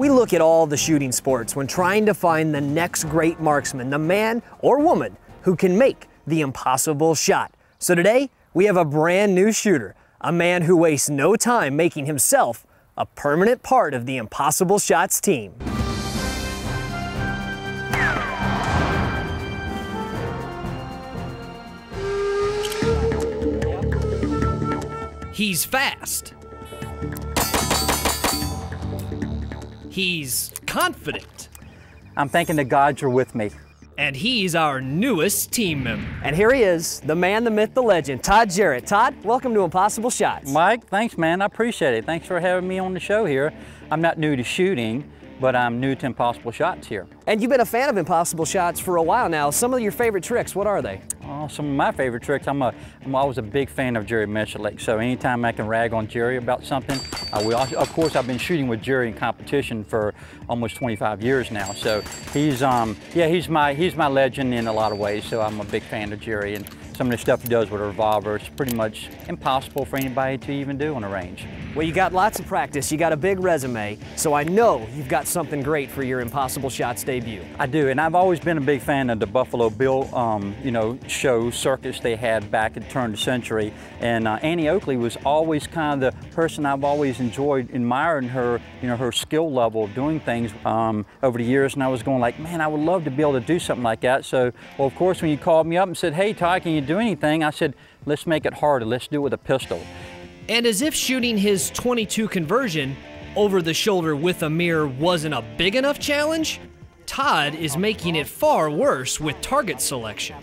We look at all the shooting sports when trying to find the next great marksman, the man or woman who can make the impossible shot. So today, we have a brand new shooter, a man who wastes no time making himself a permanent part of the Impossible Shots team. He's fast. He's confident. I'm thanking the gods you're with me. And he's our newest team member. And here he is, the man, the myth, the legend, Todd Jarret. Todd, welcome to Impossible Shots. Mike, thanks, man. I appreciate it. Thanks for having me on the show here. I'm not new to shooting, but I'm new to Impossible Shots here. And you've been a fan of Impossible Shots for a while now. Some of your favorite tricks, what are they? Oh, some of my favorite tricks, I'm always a big fan of Jerry Michalik, so anytime I can rag on Jerry about something, I will. Of course, I've been shooting with Jerry in competition for almost 25 years now, so he's my legend in a lot of ways, so I'm a big fan of Jerry, and some of the stuff he does with a revolver is pretty much impossible for anybody to even do on the range. Well, you got lots of practice, you got a big resume, so I know you've got something great for your Impossible Shots debut. I do, and I've always been a big fan of the Buffalo Bill, show circus they had back at the turn of the century, and Annie Oakley was always kind of the person I've always enjoyed admiring her, her skill level of doing things over the years, and I was going like, man, I would love to be able to do something like that. So, well, of course, when you called me up and said, hey, Todd, can you do anything? I said, let's make it harder. Let's do it with a pistol. And as if shooting his .22 conversion over the shoulder with a mirror wasn't a big enough challenge, Todd is making it far worse with target selection.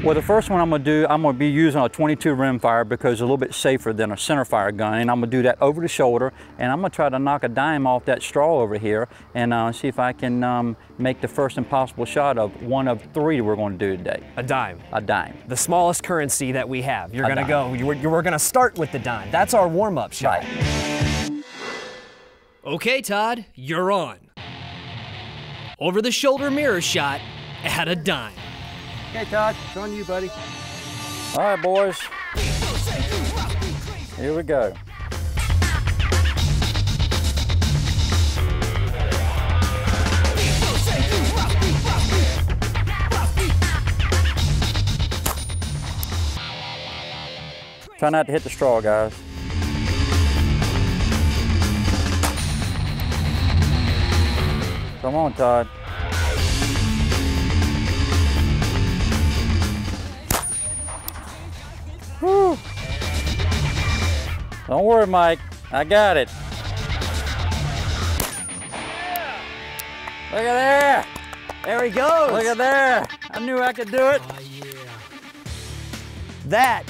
Well, the first one I'm going to be using a .22 rimfire because it's a little bit safer than a centerfire gun, and I'm going to do that over the shoulder, and I'm going to try to knock a dime off that straw over here and see if I can make the first impossible shot of one of three we're going to do today. A dime. A dime. The smallest currency that we have. You're going to go, we're going to start with the dime. That's our warm-up shot. Right. Okay, Todd, you're on. Over the shoulder mirror shot at a dime. Okay, Todd, it's on you, buddy. All right, boys. Here we go. Try not to hit the straw, guys. Come on, Todd. Whew. Don't worry, Mike. I got it. Look at there. There he goes. Look at there. I knew I could do it. Oh, yeah. That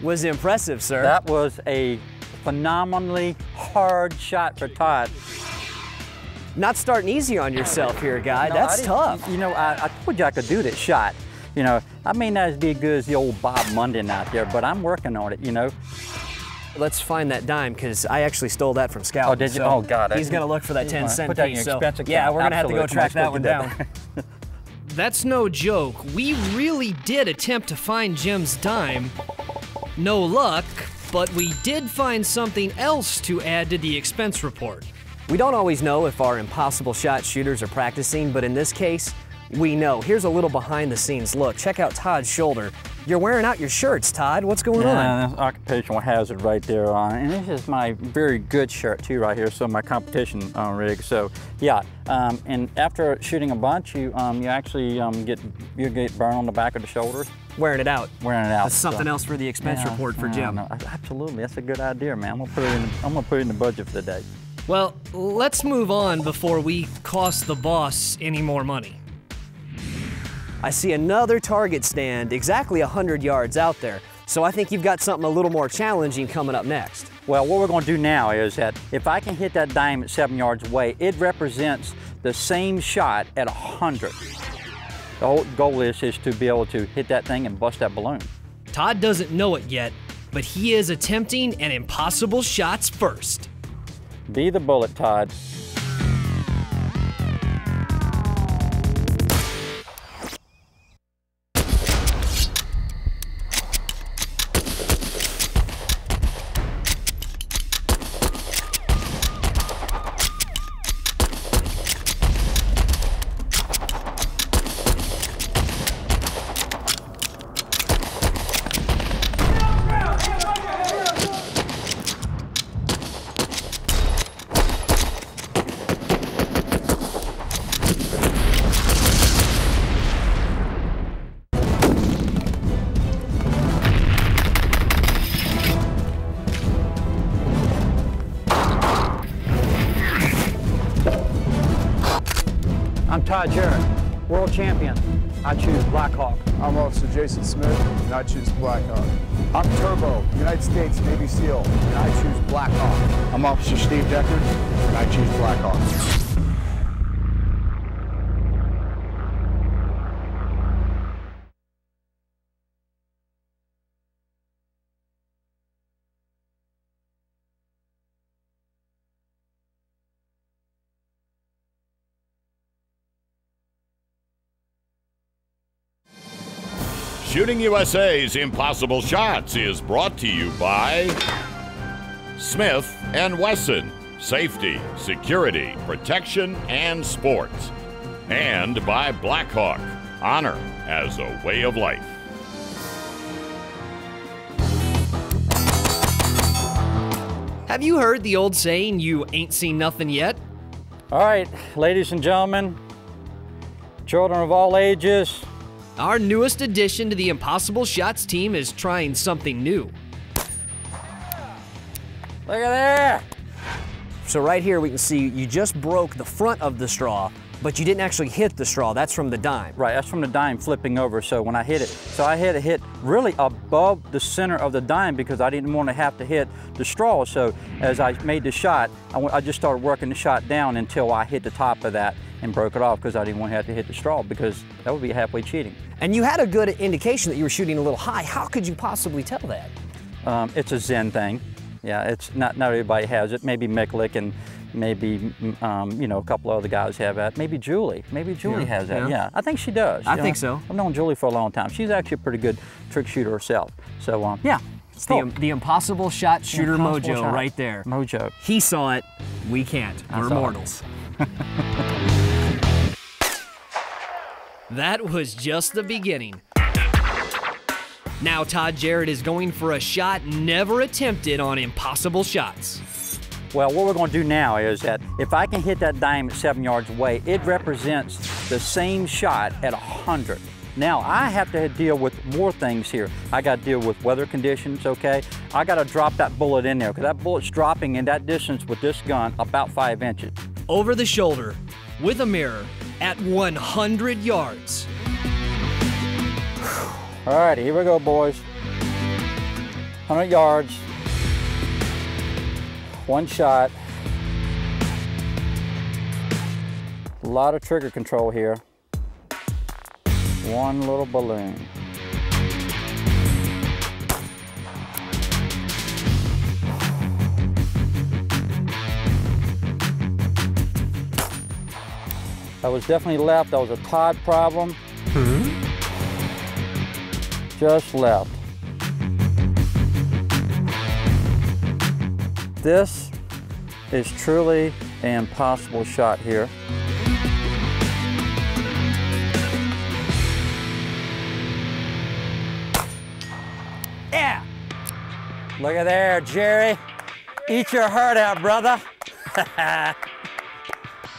was impressive, sir. That was a phenomenally hard shot for Todd. Not starting easy on yourself here, guy. No, that's tough. I told you I could do this shot. I may not be as good as the old Bob Munden out there, but I'm working on it, Let's find that dime, because I actually stole that from Scout. Oh, did you? So oh, God. He's going to look for that 10-cent put that in piece. your expense account. Yeah, we're going to have to go track that one down. That's no joke. We really did attempt to find Jim's dime. No luck, but we did find something else to add to the expense report. We don't always know if our Impossible Shot shooters are practicing, but in this case, we know. Here's a little behind the scenes look. Check out Todd's shoulder. You're wearing out your shirts, Todd. What's going on? That's occupational hazard right there. And this is my very good shirt too right here, so my competition rig. So yeah, and after shooting a bunch, you actually get burn on the back of the shoulders. Wearing it out. Wearing it out. That's something else for the expense report for Jim. No, absolutely, that's a good idea, man. I'm gonna put it in the budget for the day. Well, let's move on before we cost the boss any more money. I see another target stand exactly 100 yards out there, so I think you've got something a little more challenging coming up next. Well, what we're going to do now is that if I can hit that dime at 7 yards away, it represents the same shot at 100. The whole goal is to be able to hit that thing and bust that balloon. Todd doesn't know it yet, but he is attempting an Impossible Shots first. Be the bullet, Todd. Todd Jarret, world champion. I choose Blackhawk. I'm Officer Jason Smith, and I choose Blackhawk. I'm Turbo, United States Navy SEAL, and I choose Blackhawk. I'm Officer Steve Deckard, and I choose Blackhawk. Shooting USA's Impossible Shots is brought to you by Smith & Wesson, safety, security, protection, and sports. And by Blackhawk, honor as a way of life. Have you heard the old saying, you ain't seen nothing yet? All right, ladies and gentlemen, children of all ages, Our newest addition to the Impossible Shots team is trying something new. look at there. So right here we can see you just broke the front of the straw, but you didn't actually hit the straw. That's from the dime. Right, that's from the dime flipping over. So when I hit it, I had to hit really above the center of the dime because I didn't want to have to hit the straw. So as I made the shot, I just started working the shot down until I hit the top of that and broke it off because I didn't want to have to hit the straw because that would be halfway cheating. And you had a good indication that you were shooting a little high. How could you possibly tell that? It's a Zen thing. Yeah, it's not everybody has it. Maybe Miklik and maybe you know, a couple other guys have that. Maybe Julie. Maybe Julie has that. Yeah, I think she does. I think so. I've known Julie for a long time. She's actually a pretty good trick shooter herself. So yeah, it's the Impossible Shot Shooter Impossible mojo shot. right there. Mojo. He saw it. We can't. We're saw it. mortals. That was just the beginning. Now Todd Jarret is going for a shot never attempted on Impossible Shots. Well, what we're going to do now is that if I can hit that dime at 7 yards away, it represents the same shot at 100. Now, I have to deal with more things here. I got to deal with weather conditions, okay? I got to drop that bullet in there because that bullet's dropping in that distance with this gun about 5 inches. Over the shoulder, with a mirror, at 100 yards. All righty, here we go, boys. 100 yards. One shot. A lot of trigger control here. One little balloon. That was definitely left. That was a Todd problem. Just left. This is truly an impossible shot here. Yeah! Look at there, Jerry. Eat your heart out, brother.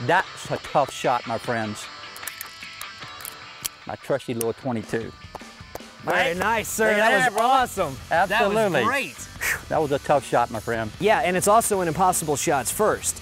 That's a tough shot, my friends. My trusty little 22. Very nice, sir. Look at That was that, awesome. Absolutely. That was great. That was a tough shot, my friend. Yeah, and it's also an Impossible Shots first.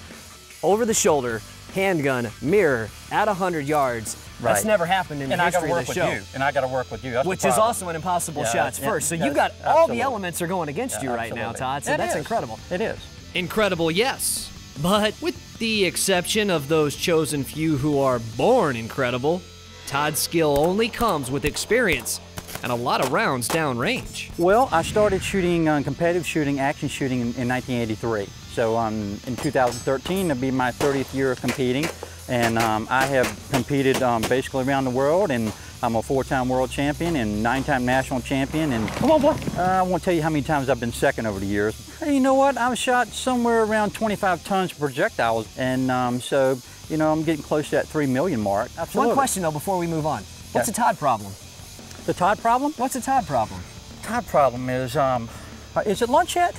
Over the shoulder, handgun, mirror, at 100 yards. Right. That's never happened in the history of the show. And I got to work with you. That's Which the is problem. also an Impossible Yeah, Shots yeah, first. So yes, you got all the absolutely. elements are going against you right now, Absolutely. Todd. So It that's is. incredible. It is. Incredible, yes. But with the exception of those chosen few who are born incredible, Todd's skill only comes with experience and a lot of rounds downrange. Well, I started shooting competitive shooting, action shooting in 1983. So in 2013, it'll be my 30th year of competing. And I have competed basically around the world, and I'm a 4-time world champion and 9-time national champion. And come on, boy. I won't tell you how many times I've been second over the years. Hey, you know what? I've shot somewhere around 25 tons of projectiles. And so, you know, I'm getting close to that 3 million mark. Absolutely. One question though before we move on. What's Yeah. the Todd problem? The Todd problem? What's the Todd problem? Todd problem is it lunch yet?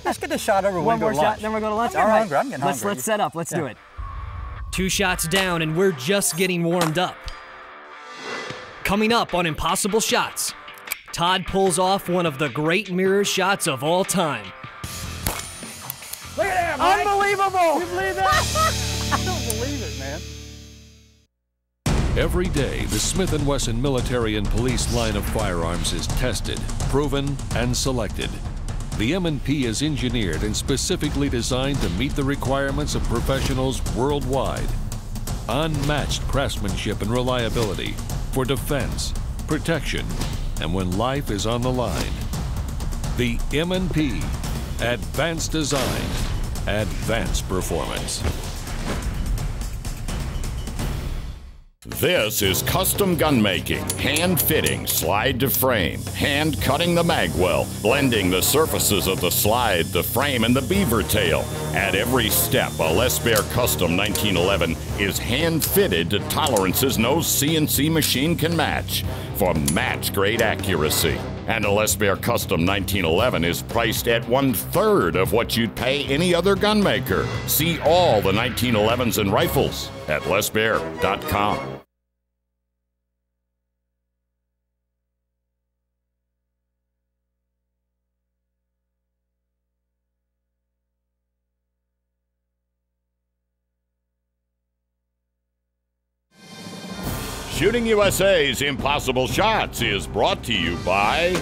Let's get this shot over. One We'll more go to shot, lunch. then we're going to lunch. I'm All right. hungry. I'm getting hungry. Let's set up. Let's do it. 2 shots down and we're just getting warmed up. Coming up on Impossible Shots, Todd pulls off one of the great mirror shots of all time. Look at that, Mike. Unbelievable! You believe that? I don't believe it, man. Every day, the Smith & Wesson military and police line of firearms is tested, proven, and selected. The M&P is engineered and specifically designed to meet the requirements of professionals worldwide. Unmatched craftsmanship and reliability for defense, protection, and when life is on the line. The M&P, advanced design, advanced performance. This is custom gun making, hand fitting, slide to frame, hand cutting the magwell, blending the surfaces of the slide, the frame, and the beaver tail. At every step, a Les Baer Custom 1911 is hand fitted to tolerances no CNC machine can match for match-grade accuracy. And a Les Baer Custom 1911 is priced at 1/3 of what you'd pay any other gun maker. See all the 1911s and rifles at lesbaer.com. Shooting USA's Impossible Shots is brought to you by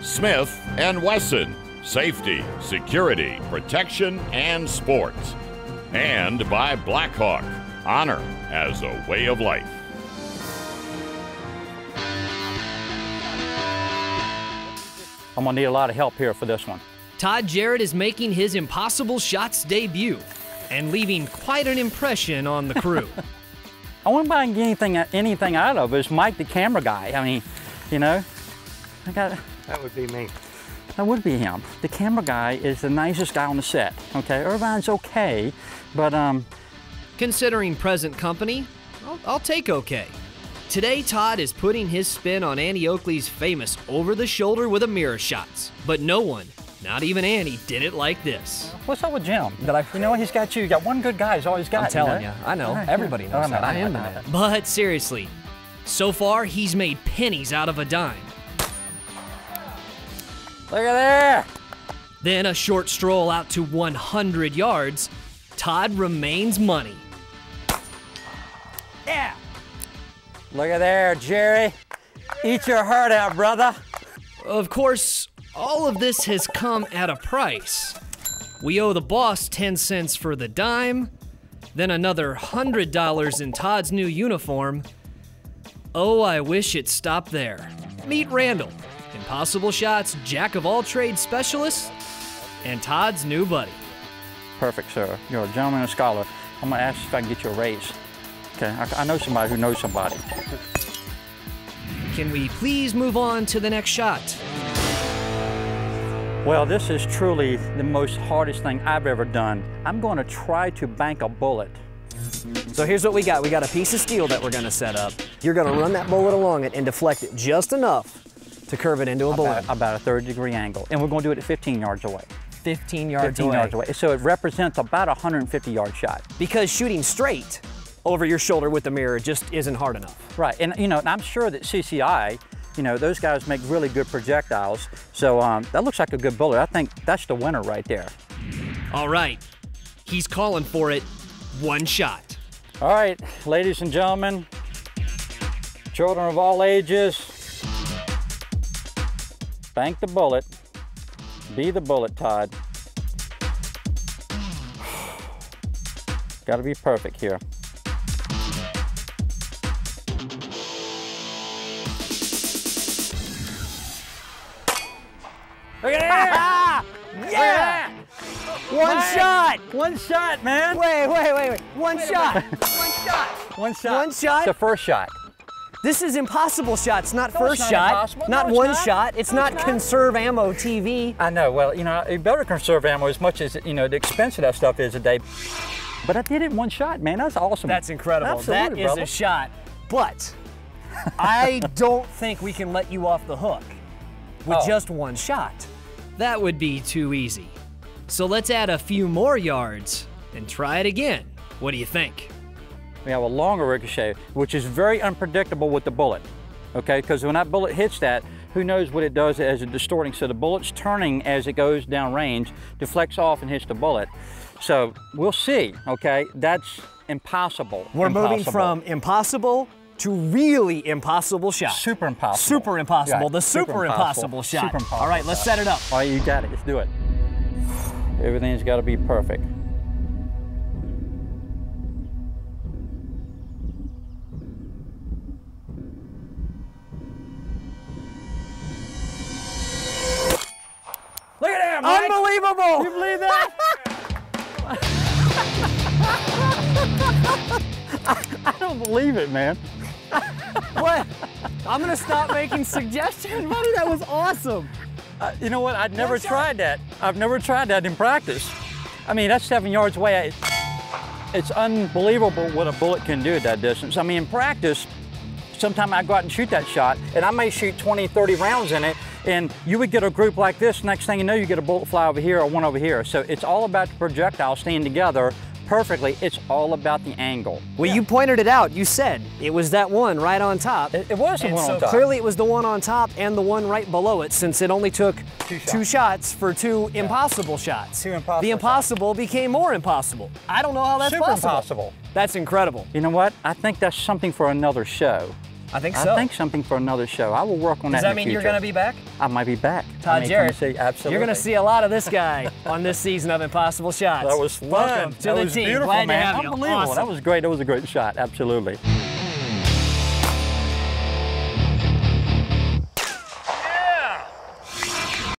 Smith & Wesson, safety, security, protection, and sports. And by Blackhawk, honor as a way of life. I'm gonna need a lot of help here for this one. Todd Jarret is making his Impossible Shots debut and leaving quite an impression on the crew. I wouldn't mind getting anything out of it. It's Mike, the camera guy. I mean, you know, That would be me. that would be him. The camera guy is the nicest guy on the set. Okay, Irvine's okay, but Considering present company, I'll take okay. Today, Todd is putting his spin on Annie Oakley's famous over-the-shoulder with a mirror shots. But no one, not even Annie, did it like this. what's up with Jim? You know, he's got you. You got one good guy. He's always got. I'm telling you, I know. Everybody knows that. I am the man. But seriously, so far he's made pennies out of a dime. Look at there. Then a short stroll out to 100 yards, Todd remains money. Yeah. Look at there, Jerry. Eat your heart out, brother. Of course, all of this has come at a price. We owe the boss 10 cents for the dime, then another $100 in Todd's new uniform. Oh, I wish it stopped there. Meet Randall, Impossible Shots jack of all trades specialist, and Todd's new buddy. Perfect, sir. You're a gentleman and a scholar. I'm gonna ask if I can get you a raise. Okay, I know somebody who knows somebody. Can we please move on to the next shot? Well, this is truly the most hardest thing I've ever done. I'm going to try to bank a bullet. So here's what we got. We got a piece of steel that we're going to set up. You're going to run that bullet along it and deflect it just enough to curve it into a balloon. About a 30-degree angle. And we're going to do it at 15 yards away. 15 yards 15 away. yards away. So it represents about a 150-yard shot. Because shooting straight over your shoulder with the mirror just isn't hard enough. Right, and you know, and I'm sure that CCI, you know, those guys make really good projectiles. So that looks like a good bullet. I think that's the winner right there. All right, he's calling for it. One shot. All right, ladies and gentlemen, children of all ages, bank the bullet. Be the bullet, Todd. Got to be perfect here. Look at that! Yeah! One shot! One shot, man! Wait. One shot. One shot. One shot? The first shot. This is Impossible Shots, not No, first it's not shot. impossible. Not No, it's one not. shot. It's No, not it's not. Conserve Ammo TV. I know. Well, you know, you better conserve ammo as much as, you know, the expense of that stuff is a day. But I did it in one shot, man. That's awesome. That's incredible. Absolutely, That is brother. a shot. But I don't think we can let you off the hook with just one shot. That would be too easy. So let's add a few more yards and try it again. What do you think? We have a longer ricochet, which is very unpredictable with the bullet. Okay, because when that bullet hits that, who knows what it does as a distorting. So the bullet's turning as it goes down range, deflects off and hits the bullet. So we'll see, okay? That's impossible. We're moving from impossible to really impossible shot. Super impossible. Super impossible. Right. The super impossible shot. Super impossible All right, let's set it up. All right, you got it. Let's do it. Everything's got to be perfect. Look at him, Mike. Unbelievable. You believe that? I don't believe it, man. What? I'm gonna stop making suggestions, buddy. That was awesome. You know what? I'd never tried that. I've never tried that in practice. I mean, that's 7 yards away. It's unbelievable what a bullet can do at that distance. I mean, in practice, sometimes I go out and shoot that shot, and I may shoot 20, 30 rounds in it, and you would get a group like this. Next thing you know, you get a bullet fly over here or one over here. So it's all about the projectile staying together perfectly. It's all about the angle. Well, you pointed it out. You said it was that one right on top. It was the one on top. Clearly it was the one on top and the one right below it, since it only took two shots for two impossible shots. Two impossible The impossible became more impossible. I don't know how that's Super possible. impossible. That's incredible. You know what? I think that's something for another show. I think so. I think something for another show. I will work on that. Does that mean you're going to be back? I might be back. Todd Jarret, absolutely. you're going to see a lot of this guy on this season of Impossible Shots. That was fun. Welcome to that the was team. Beautiful, Glad man. to have you. Unbelievable. Awesome. That was great. That was a great shot. Absolutely.